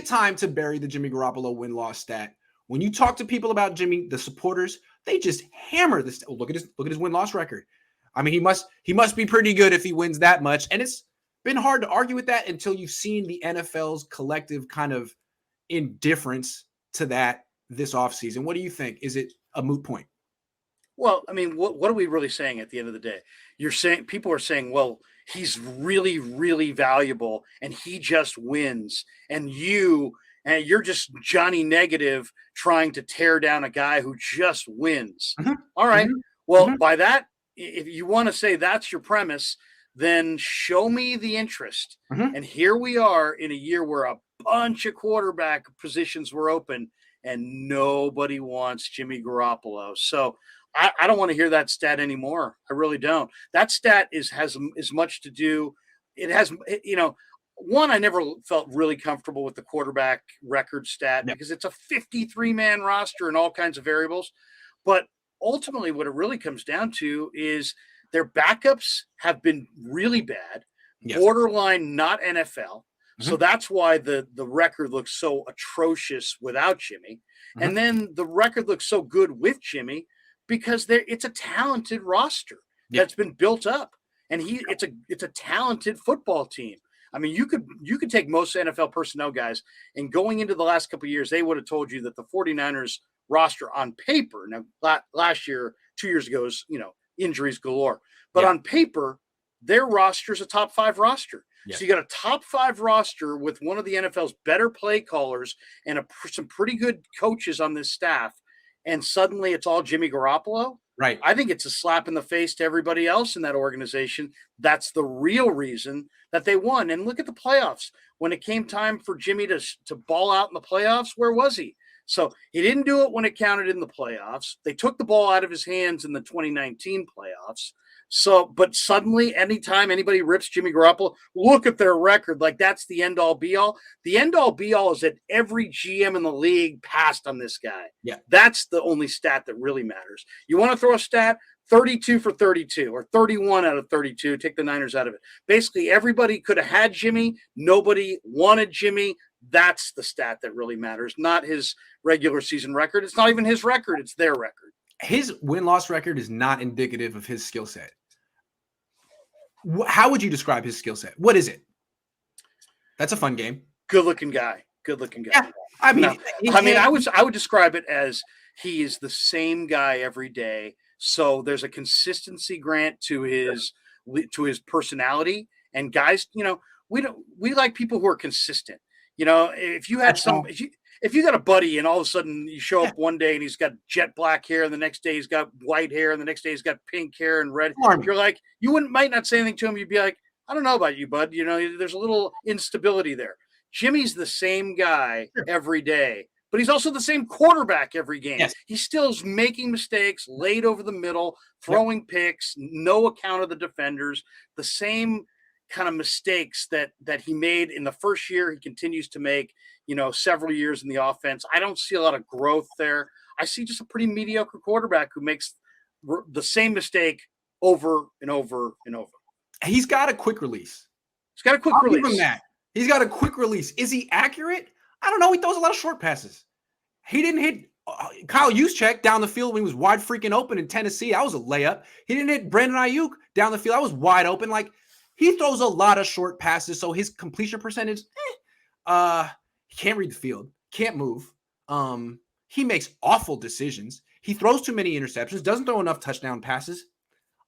time to bury the Jimmy Garoppolo win-loss stat. When you talk to people about Jimmy, the supporters, they just hammer this. Oh, look at his win-loss record. I mean, he must be pretty good if he wins that much. And it's been hard to argue with that until you've seen the NFL's collective kind of indifference to that this offseason. What do you think? Is it a moot point? Well, I mean, what are we really saying at the end of the day? You're saying people are saying, well, he's really, really valuable and he just wins. And you're just Johnny Negative trying to tear down a guy who just wins. Mm-hmm. All right. Mm-hmm. Well, Mm-hmm. by that, if you want to say that's your premise, then show me the interest. Mm-hmm. And here we are in a year where a bunch of quarterback positions were open and nobody wants Jimmy Garoppolo. So I don't want to hear that stat anymore. I really don't. That stat has as much to do. It has, one, I never felt really comfortable with the quarterback record stat because it's a 53-man roster and all kinds of variables. But ultimately what it really comes down to is their backups have been really bad, borderline not NFL. So that's why the record looks so atrocious without Jimmy. And then the record looks so good with Jimmy because it's a talented roster that's been built up. And it's a talented football team. I mean, you could take most NFL personnel guys, and going into the last couple of years, they would have told you that the 49ers roster on paper, now last year, 2 years ago, was, injuries galore. But on paper, their roster is a top 5 roster. Yeah. So you got a top 5 roster with one of the NFL's better play callers and some pretty good coaches on this staff. And suddenly it's all Jimmy Garoppolo. Right. I think it's a slap in the face to everybody else in that organization. That's the real reason that they won. And look at the playoffs. When it came time for Jimmy to ball out in the playoffs, where was he? So he didn't do it when it counted in the playoffs. They took the ball out of his hands in the 2019 playoffs. So, but suddenly, anytime anybody rips Jimmy Garoppolo, look at their record. Like, that's the end-all, be-all. The end-all, be-all is that every GM in the league passed on this guy. Yeah. That's the only stat that really matters. You want to throw a stat? 32 for 32 or 31 out of 32. Take the Niners out of it. Basically, everybody could have had Jimmy. Nobody wanted Jimmy. That's the stat that really matters, not his regular season record. It's not even his record. It's their record. His win-loss record is not indicative of his skill set. How would you describe his skill set? What is it? That's a fun game. Good-looking guy. Yeah, I mean, I would describe it as he is the same guy every day. So there's a consistency grant to his personality. And guys, we like people who are consistent. If you had if you got a buddy and all of a sudden you show up one day and he's got jet black hair and the next day he's got white hair and the next day he's got pink hair and red, you're like, might not say anything to him. You'd be like, I don't know about you, bud. There's a little instability there. Jimmy's the same guy every day, but he's also the same quarterback every game. Yes. He still is making mistakes, laid over the middle, throwing picks, no account of the defenders, the same kind of mistakes that he made in the first year. He continues to make, several years in the offense. I don't see a lot of growth there. I see just a pretty mediocre quarterback who makes the same mistake over and over and over. He's got a quick release. I'll give him that. He's got a quick release. Is he accurate? I don't know. He throws a lot of short passes. He didn't hit Kyle Juszczyk down the field when he was wide freaking open in Tennessee. That was a layup. He didn't hit Brandon Aiyuk down the field. That was wide open. Like, he throws a lot of short passes, so his completion percentage, he can't read the field, can't move. He makes awful decisions. He throws too many interceptions, doesn't throw enough touchdown passes.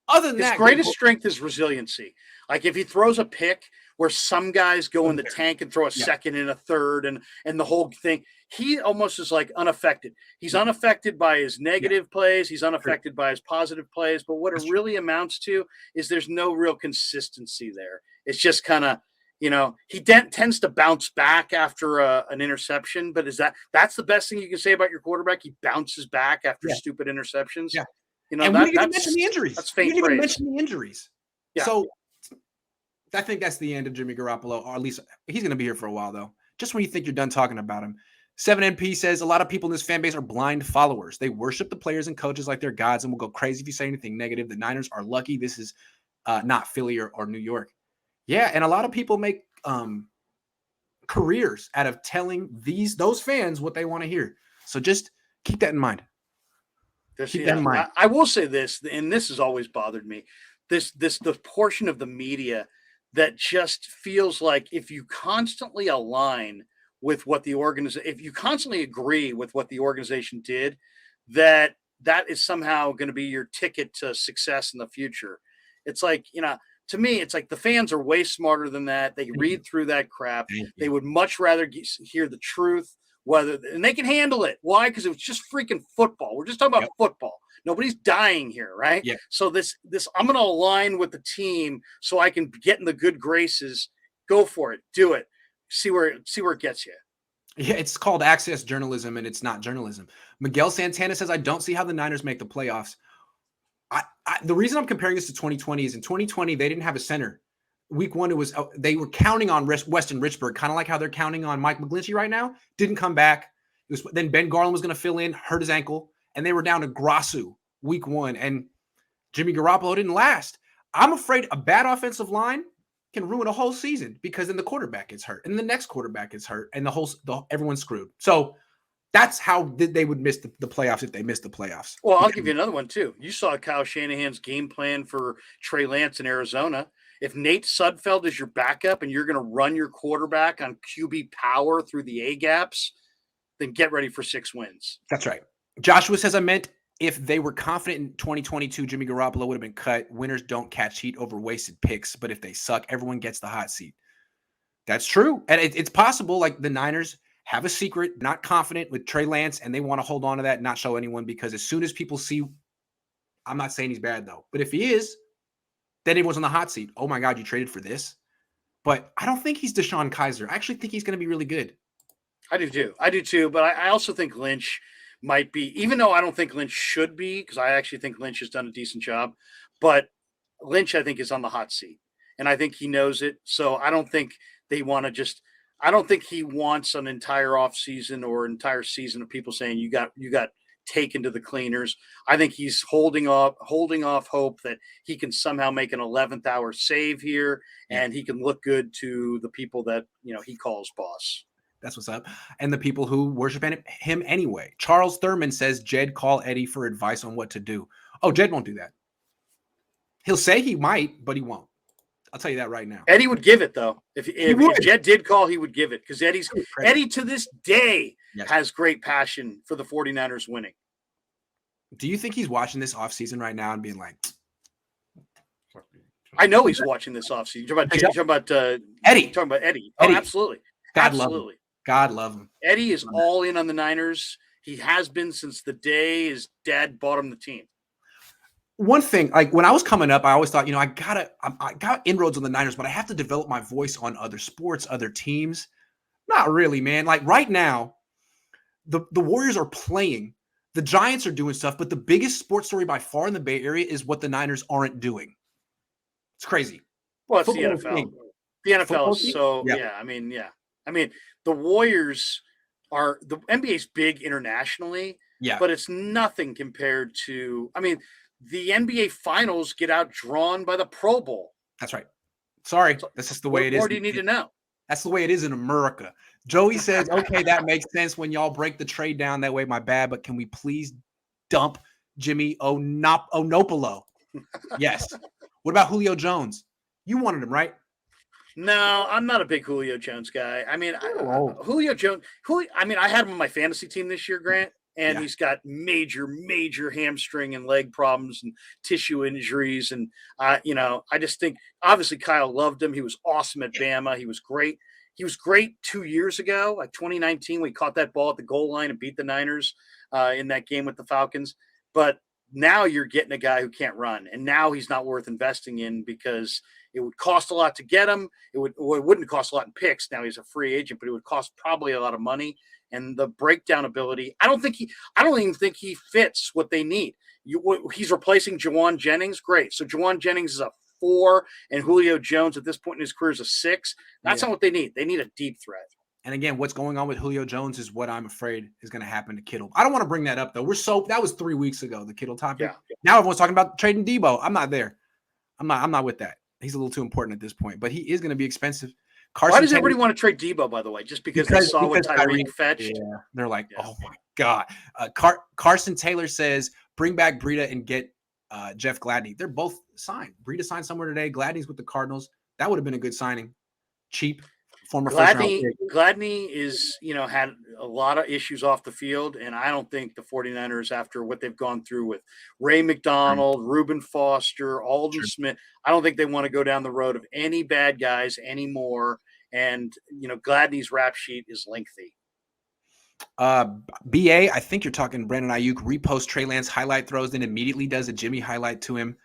Other than that, his greatest strength is resiliency. Like, if he throws a pick where some guys go in the tank and throw a second and a third and the whole thing, he almost is like unaffected. He's unaffected by his negative plays. He's unaffected by his positive plays. But what it really amounts to is there's no real consistency there. It's just kind of, he tends to bounce back after an interception. But that's the best thing you can say about your quarterback? He bounces back after stupid interceptions. Yeah. And we didn't even mention the injuries. That's faint we didn't even praise. mention the injuries. Yeah. So I think that's the end of Jimmy Garoppolo, or at least he's going to be here for a while, though. Just when you think you're done talking about him. 7NP says a lot of people in this fan base are blind followers. They worship the players and coaches like they're gods and will go crazy if you say anything negative. The Niners are lucky this is not Philly or New York. Yeah, and a lot of people make careers out of telling those fans what they want to hear. So just keep that in mind. Keep that in mind. I will say this, and this has always bothered me. The portion of the media that just feels like if you constantly align with what the organization, if you constantly agree with what the organization did, that is somehow going to be your ticket to success in the future. It's like, to me, it's like the fans are way smarter than that. They read through that crap. They would much rather hear the truth, and they can handle it. Why? Because it was just freaking football. We're just talking about football. Nobody's dying here, right? Yep. So this I'm going to align with the team so I can get in the good graces. Go for it. Do it. See where it gets you. Yeah, it's called access journalism, and it's not journalism. Miguel Santana says, I don't see how the Niners make the playoffs. The reason I'm comparing this to 2020 is in 2020, they didn't have a center. Week 1, they were counting on Weston Richburg, kind of like how they're counting on Mike McGlinchey right now. Didn't come back. Then Ben Garland was going to fill in, hurt his ankle, and they were down to Grasu week 1, and Jimmy Garoppolo didn't last. I'm afraid a bad offensive line can ruin a whole season because then the quarterback gets hurt, and the next quarterback gets hurt, and everyone's screwed. So that's how they would miss the playoffs if they missed the playoffs. Well, I'll give you another one too. You saw Kyle Shanahan's game plan for Trey Lance in Arizona. If Nate Sudfeld is your backup and you're going to run your quarterback on QB power through the A gaps, then get ready for 6 wins. That's right. Joshua says, I meant if they were confident in 2022, Jimmy Garoppolo would have been cut. Winners don't catch heat over wasted picks, but if they suck, everyone gets the hot seat. That's true. And it's possible, like the Niners have a secret, not confident with Trey Lance, and they want to hold on to that and not show anyone, because as soon as people see, I'm not saying he's bad though, but if he is, then everyone's on the hot seat. Oh my God, you traded for this. But I don't think he's Deshaun Kaiser. I actually think he's going to be really good. I do too. But I also think Lynch might be, even though I don't think Lynch should be, because I actually think Lynch has done a decent job, but Lynch, I think, is on the hot seat. And I think he knows it. So I don't think they want to I don't think he wants an entire offseason or entire season of people saying you got taken to the cleaners. I think he's holding off hope that he can somehow make an 11th hour save here and he can look good to the people that, he calls boss. That's what's up. And the people who worship him anyway. Charles Thurman says, Jed, call Eddie for advice on what to do. Oh, Jed won't do that. He'll say he might, but he won't. I'll tell you that right now. Eddie would give it, though. If Jed did call, he would give it, because Eddie to this day has great passion for the 49ers winning. Do you think he's watching this offseason right now and being like, I know he's watching this offseason. You're talking about Eddie. You're talking about Eddie. Oh, absolutely. Absolutely. God love him. Eddie is all in on the Niners. He has been since the day his dad bought him the team. One thing, like when I was coming up, I always thought, I got inroads on the Niners, but I have to develop my voice on other sports, other teams. Not really, man. Like right now, the Warriors are playing. The Giants are doing stuff, but the biggest sports story by far in the Bay Area is what the Niners aren't doing. It's crazy. Well, it's the NFL. The NFL is so, I mean, the Warriors are – the NBA's big internationally, but it's nothing compared to – the NBA Finals get outdrawn by the Pro Bowl. That's right. Sorry. That's just the way it is. What more do you need to know? That's the way it is in America. Joey says, okay, that makes sense when y'all break the trade down that way. My bad, but can we please dump Jimmy Onopolo? Yes. What about Julio Jones? You wanted him, right? No, I'm not a big Julio Jones guy. Julio Jones. I had him on my fantasy team this year, Grant. And he's got major, major hamstring and leg problems and tissue injuries. And, I just think, obviously, Kyle loved him. He was awesome at Bama. He was great. He was great 2 years ago, like 2019, when he caught that ball at the goal line and beat the Niners in that game with the Falcons. But now you're getting a guy who can't run. And now he's not worth investing in because it would cost a lot to get him. It wouldn't cost a lot in picks. Now he's a free agent, but it would cost probably a lot of money. And the breakdown ability, I don't even think he fits what they need. He's replacing Jawan Jennings. Great. So Jawan Jennings is a 4 and Julio Jones at this point in his career is a 6. That's not what they need. They need a deep threat. And again, what's going on with Julio Jones is what I'm afraid is going to happen to Kittle. I don't want to bring that up though. That was 3 weeks ago, the Kittle topic. Yeah. Now everyone's talking about trading Debo. I'm not there. I'm not with that. He's a little too important at this point, but he is going to be expensive. Carson Why does Taylor, everybody want to trade Debo, by the way? Just because they saw what Tyreek fetched? Yeah, they're like, Yeah. oh my God. Carson Taylor says, bring back Breida and get Jeff Gladney. They're both signed. Breida signed somewhere today. Gladney's with the Cardinals. That would have been a good signing. Cheap, former first round pick. Gladney is, had a lot of issues off the field, and I don't think the 49ers, after what they've gone through with Ray McDonald, Reuben Foster, Aldon Smith, I don't think they want to go down the road of any bad guys anymore. And, Gladney's rap sheet is lengthy. BA, I think you're talking Brandon Aiyuk, repost Trey Lance highlight throws, then immediately does a Jimmy highlight to him.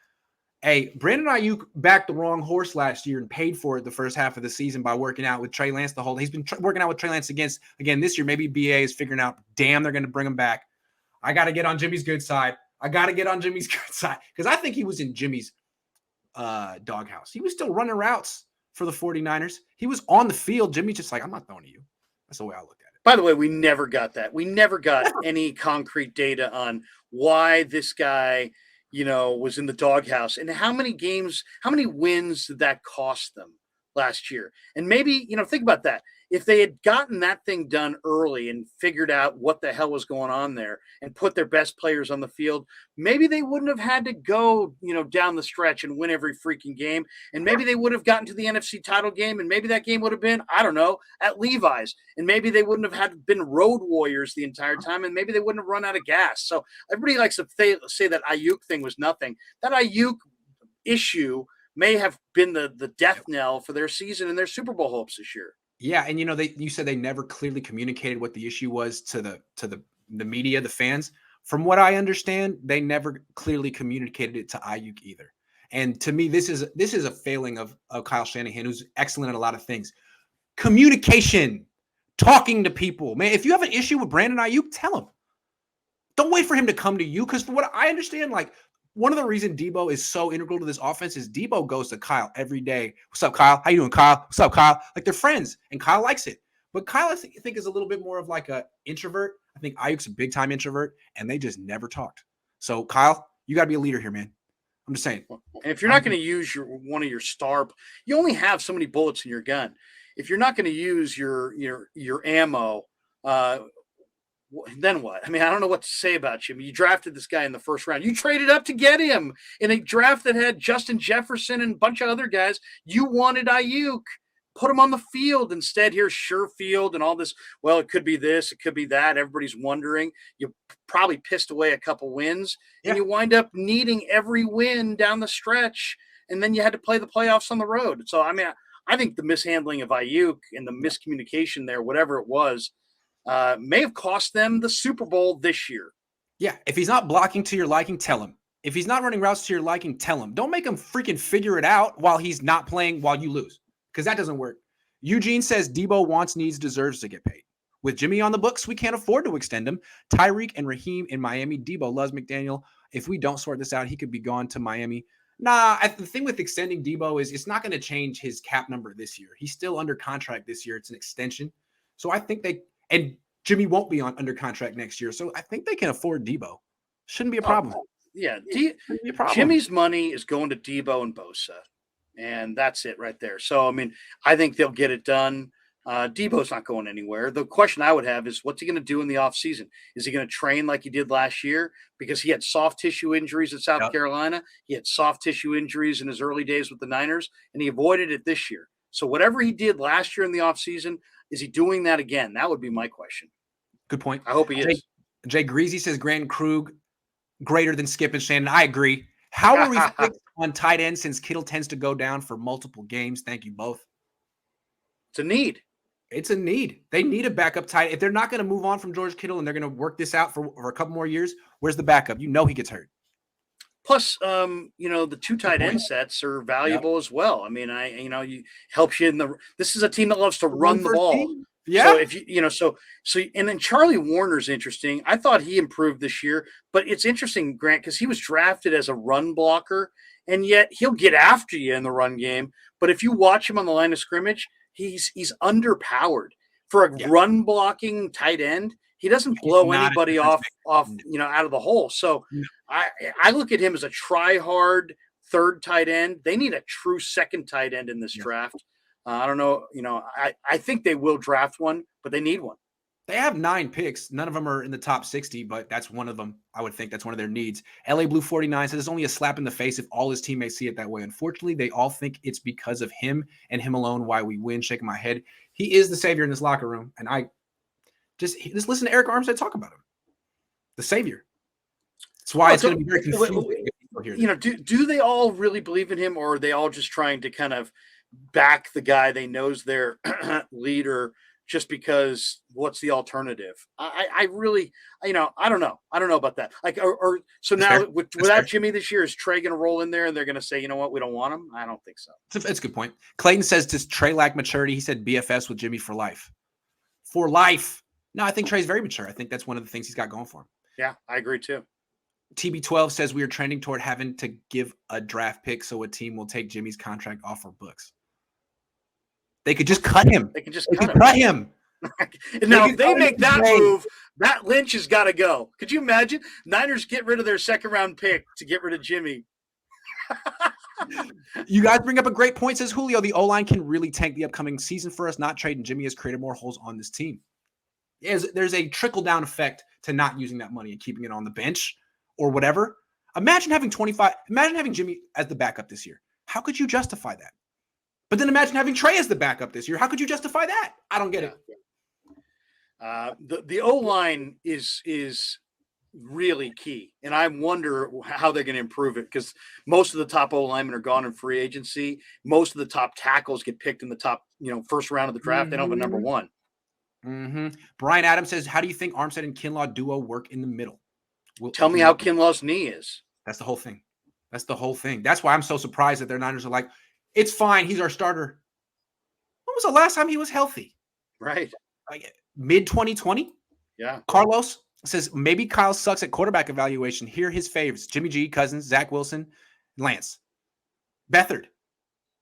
Hey, Brandon Aiyuk backed the wrong horse last year and paid for it the first half of the season by working out with Trey Lance he's been working out with Trey Lance again this year. Maybe BA is figuring out, damn, they're going to bring him back. I got to get on Jimmy's good side. Because I think he was in Jimmy's doghouse. He was still running routes for the 49ers. He was on the field. Jimmy's just like, I'm not throwing to you. That's the way I look at it. By the way, we never got that. We never got any concrete data on why this guy, was in the doghouse and how many wins did that cost them last year? And maybe, think about that. If they had gotten that thing done early and figured out what the hell was going on there and put their best players on the field, maybe they wouldn't have had to go, down the stretch and win every freaking game. And maybe they would have gotten to the NFC title game. And maybe that game would have been, I don't know, at Levi's. And maybe they wouldn't have been road warriors the entire time. And maybe they wouldn't have run out of gas. So everybody likes to say that Aiyuk thing was nothing. That Aiyuk issue may have been the death knell for their season and their Super Bowl hopes this year. Yeah, and you said they never clearly communicated what the issue was to the media, the fans. From what I understand, they never clearly communicated it to Aiyuk either. And to me, this is a failing of Kyle Shanahan, who's excellent at a lot of things. Communication, talking to people. Man, if you have an issue with Brandon Aiyuk, tell him. Don't wait for him to come to you, because from what I understand, like, one of the reasons Debo is so integral to this offense is Debo goes to Kyle every day. What's up, Kyle? How you doing, Kyle? What's up, Kyle? Like, they're friends, and Kyle likes it. But Kyle, I think, is a little bit more of like an introvert. I think Ayuk's a big-time introvert, and they just never talked. So, Kyle, you got to be a leader here, man. I'm just saying. And if you're not going to use one of your star, you only have so many bullets in your gun. If you're not going to use your ammo, then what? I mean, I don't know what to say about you. You drafted this guy in the first round. You traded up to get him in a draft that had Justin Jefferson and a bunch of other guys. You wanted Aiyuk. Put him on the field. Instead, here's Surefield and all this. Well, it could be this. It could be that. Everybody's wondering. You probably pissed away a couple wins. Yeah. And you wind up needing every win down the stretch. And then you had to play the playoffs on the road. So, I mean, I think the mishandling of Aiyuk and the miscommunication there, whatever it was, may have cost them the Super Bowl this year. Yeah, if he's not blocking to your liking, tell him. If he's not running routes to your liking, tell him. Don't make him freaking figure it out while he's not playing while you lose, because that doesn't work. Eugene says Debo wants, needs, deserves to get paid. With Jimmy on the books, we can't afford to extend him. Tyreek and Raheem in Miami. Debo loves McDaniel. If we don't sort this out, he could be gone to Miami. Nah, the thing with extending Debo is it's not going to change his cap number this year. He's still under contract this year. It's an extension. So I think and Jimmy won't be under contract next year. So I think they can afford Debo. Shouldn't be a problem. Yeah. Shouldn't be a problem. Jimmy's money is going to Debo and Bosa. And that's it right there. So, I mean, I think they'll get it done. Debo's not going anywhere. The question I would have is, what's he going to do in the offseason? Is he going to train like he did last year? Because he had soft tissue injuries at South Carolina. He had soft tissue injuries in his early days with the Niners, and he avoided it this year. So whatever he did last year in the offseason, is he doing that again? That would be my question. Good point. I hope he is. Jay Greasy says Brandon Krug greater than Skip and Shannon. I agree. How are we fixed on tight end since Kittle tends to go down for multiple games? Thank you both. It's a need. It's a need. They need a backup tight. If they're not going to move on from George Kittle and they're going to work this out for a couple more years, where's the backup? You know he gets hurt. Plus, the two tight end sets are valuable as well. I mean, he helps you this is a team that loves to run the ball. Team. Yeah. So if and then Charlie Warner's interesting. I thought he improved this year, but it's interesting, Grant, because he was drafted as a run blocker, and yet he'll get after you in the run game. But if you watch him on the line of scrimmage, he's underpowered for a run blocking tight end. He doesn't blow anybody off out of the hole. So I look at him as a try hard third tight end. They need a true second tight end in this draft. I don't know. I think they will draft one, but they need one. They have 9 picks. None of them are in the top 60, but that's one of them. I would think that's one of their needs. LA Blue 49 says it's only a slap in the face if all his teammates see it that way. Unfortunately, they all think it's because of him and him alone why we win. Shaking my head. He is the savior in this locker room. And I just listen to Eric Armstead talk about him. The savior. That's why it's going to be very confusing. Do they all really believe in him, or are they all just trying to kind of back the guy they know's their leader just because what's the alternative? I really, I don't know. I don't know about that. So now without Jimmy this year, is Trey going to roll in there and they're going to say, you know what, we don't want him? I don't think so. That's a good point. Clayton says, does Trey lack maturity? He said BFS with Jimmy for life. For life. No, I think Trey's very mature. I think that's one of the things he's got going for him. Yeah, I agree too. TB12 says we are trending toward having to give a draft pick so a team will take Jimmy's contract off our books. They could just cut him. They could just cut him. Now, if they make that move, that Lynch has got to go. Could you imagine? Niners get rid of their second-round pick to get rid of Jimmy. You guys bring up a great point, says Julio. The O-line can really tank the upcoming season for us. Not trading Jimmy has created more holes on this team. There's a trickle-down effect to not using that money and keeping it on the bench or whatever. Imagine having Jimmy as the backup this year. How could you justify that? But then imagine having Trey as the backup this year. How could you justify that? I don't get it. The O-line is really key, and I wonder how they're going to improve it, because most of the top O-linemen are gone in free agency. Most of the top tackles get picked in the top, first round of the draft. They don't have a number one. Mm-hmm. Brian Adams says, how do you think Armstead and Kinlaw duo work in the middle? Tell me how Kinlaw's knee is. That's the whole thing. That's why I'm so surprised that their Niners are like, it's fine. He's our starter. When was the last time he was healthy? Right. Like mid-2020? Yeah. Carlos says, maybe Kyle sucks at quarterback evaluation. Here are his favorites. Jimmy G, Cousins, Zach Wilson, Lance. Beathard.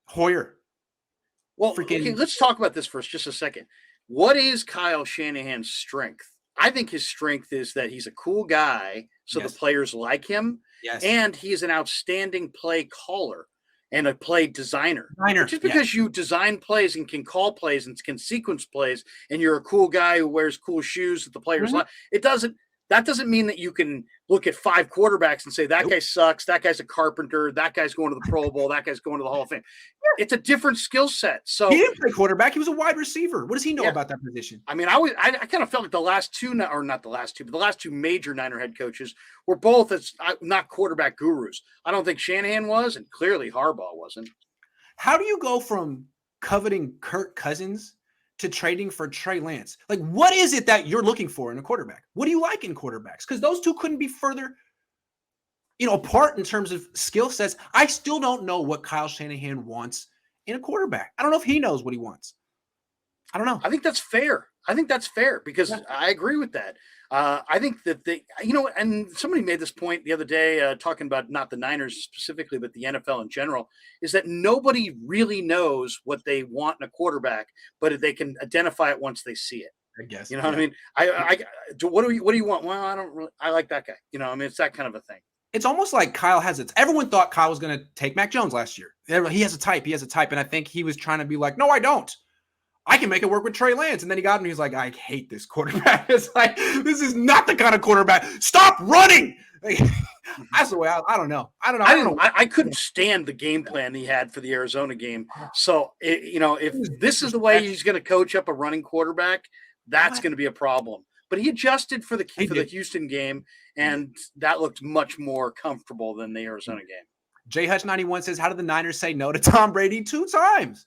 Hoyer. Well, okay, let's talk about this for just a second. What is Kyle Shanahan's strength? I think his strength is that he's a cool guy, so the players like him. Yes. And he is an outstanding play caller and a play designer. Just because you design plays and can call plays and can sequence plays, and you're a cool guy who wears cool shoes that the players like, that doesn't mean that you can look at 5 quarterbacks and say that guy sucks, that guy's a carpenter, that guy's going to the Pro Bowl, that guy's going to the Hall of Fame. It's a different skill set. So he didn't play quarterback; he was a wide receiver. What does he know about that position? I mean, I kind of felt like the last two major Niner head coaches were both not quarterback gurus. I don't think Shanahan was, and clearly Harbaugh wasn't. How do you go from coveting Kirk Cousins to trading for Trey Lance? Like, what is it that you're looking for in a quarterback? What do you like in quarterbacks? Because those two couldn't be further, apart in terms of skill sets. I still don't know what Kyle Shanahan wants in a quarterback. I don't know if he knows what he wants. I don't know. I think that's fair. Because I agree with that. I think that and somebody made this point the other day, talking about not the Niners specifically, but the NFL in general, is that nobody really knows what they want in a quarterback, but they can identify it once they see it. I guess. You know what I mean? What do you want? Well, I like that guy. It's that kind of a thing. It's almost like Kyle has it. Everyone thought Kyle was going to take Mac Jones last year. He has a type. And I think he was trying to be like, no, I don't. I can make it work with Trey Lance. And then he got him. He's like, I hate this quarterback. It's like, this is not the kind of quarterback. Stop running. Like, that's the way I don't know. I couldn't stand the game plan he had for the Arizona game. So, if this is the way he's going to coach up a running quarterback, that's going to be a problem. But he adjusted for the Houston game, and that looked much more comfortable than the Arizona game. J Hutch 91 says, how did the Niners say no to Tom Brady 2 times?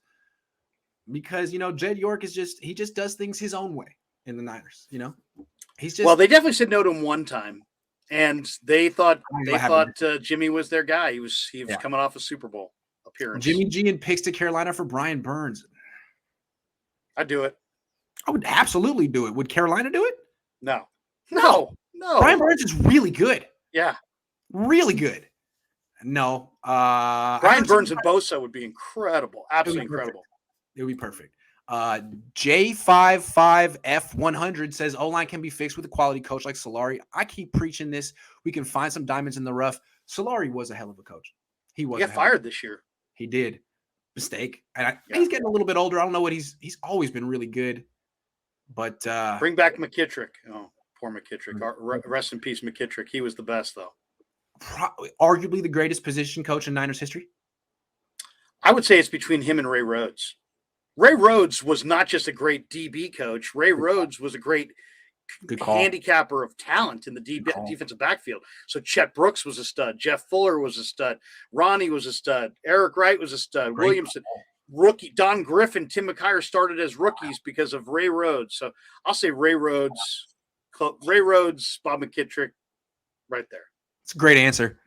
Because, Jed York he just does things his own way in the Niners, Well, they definitely said no to him one time, and they thought Jimmy was their guy. He was coming off a Super Bowl appearance. Jimmy G and picks to Carolina for Brian Burns. I'd do it. I would absolutely do it. Would Carolina do it? No. Brian Burns is really good. Yeah. Really good. No. Brian Burns and Bosa would be incredible. Absolutely incredible. It would be perfect. J55F100 says O-line can be fixed with a quality coach like Solari. I keep preaching this. We can find some diamonds in the rough. Solari was a hell of a coach. He got fired this year. He did. mistake. And he's getting a little bit older. I don't know what he's always been really good. But bring back McKittrick. Oh, poor McKittrick. Rest in peace, McKittrick. He was the best, though. Arguably the greatest position coach in Niners history. I would say it's between him and Ray Rhodes. Ray Rhodes was not just a great DB coach. Ray Rhodes was a great handicapper of talent in the defensive backfield. So Chet Brooks was a stud. Jeff Fuller was a stud. Ronnie was a stud. Eric Wright was a stud. Williamson, rookie. Don Griffin, Tim McKyer started as rookies because of Ray Rhodes. So I'll say Ray Rhodes, Bob McKittrick, right there. It's a great answer.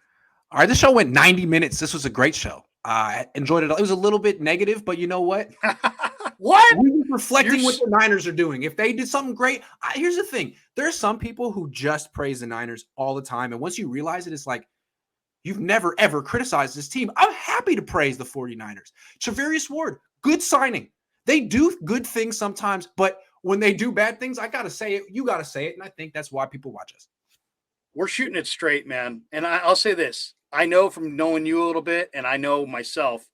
All right, this show went 90 minutes. This was a great show. I enjoyed it. It was a little bit negative, but you know what? What? We were reflecting what the Niners are doing. If they did something great, here's the thing. There are some people who just praise the Niners all the time. And once you realize it, it's like, you've never, ever criticized this team. I'm happy to praise the 49ers. Charvarius Ward, good signing. They do good things sometimes, but when they do bad things, I got to say it. You got to say it. And I think that's why people watch us. We're shooting it straight, man. And I'll say this. I know from knowing you a little bit, and I know myself,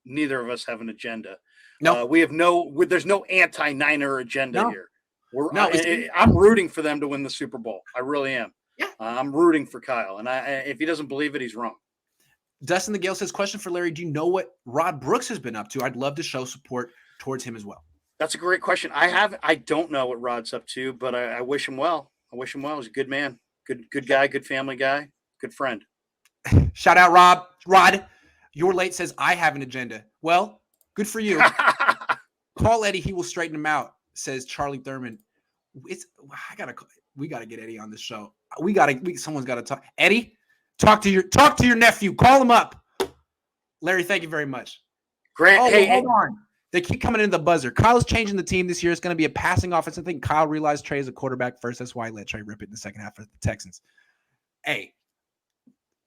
neither of us have an agenda. No, there's no anti-Niner agenda here. I'm rooting for them to win the Super Bowl. I really am. Yeah. I'm rooting for Kyle. And if he doesn't believe it, he's wrong. Dustin the Gale says, question for Larry. Do you know what Rod Brooks has been up to? I'd love to show support towards him as well. That's a great question. I don't know what Rod's up to, but I wish him well. He's a good man. Good guy, good family guy, good friend. Shout out, Rod. Your late says, I have an agenda. Well, good for you. Call Eddie. He will straighten him out, says Charlie Thurman. We got to get Eddie on this show. Someone's got to talk. Eddie, talk to your nephew. Call him up. Larry, thank you very much. Grant, hold on. They keep coming into the buzzer. Kyle's changing the team this year. It's going to be a passing offense. I think Kyle realized Trey is a quarterback first. That's why he let Trey rip it in the second half of the Texans. Hey,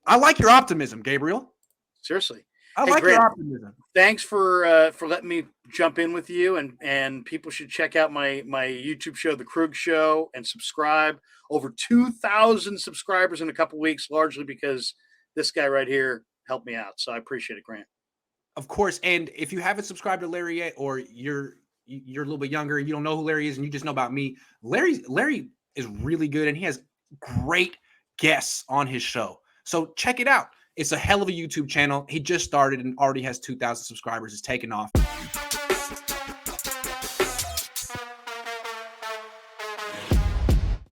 I like your optimism, Gabriel. Seriously. I like your optimism. Thanks for letting me jump in with you, and people should check out my YouTube show, The Krug Show, and subscribe. Over 2,000 subscribers in a couple weeks, largely because this guy right here helped me out. So I appreciate it, Grant. Of course, and if you haven't subscribed to Larry yet, or you're a little bit younger and you don't know who Larry is and you just know about me, Larry is really good and he has great guests on his show. So check it out. It's a hell of a YouTube channel. He just started and already has 2,000 subscribers. It's taken off.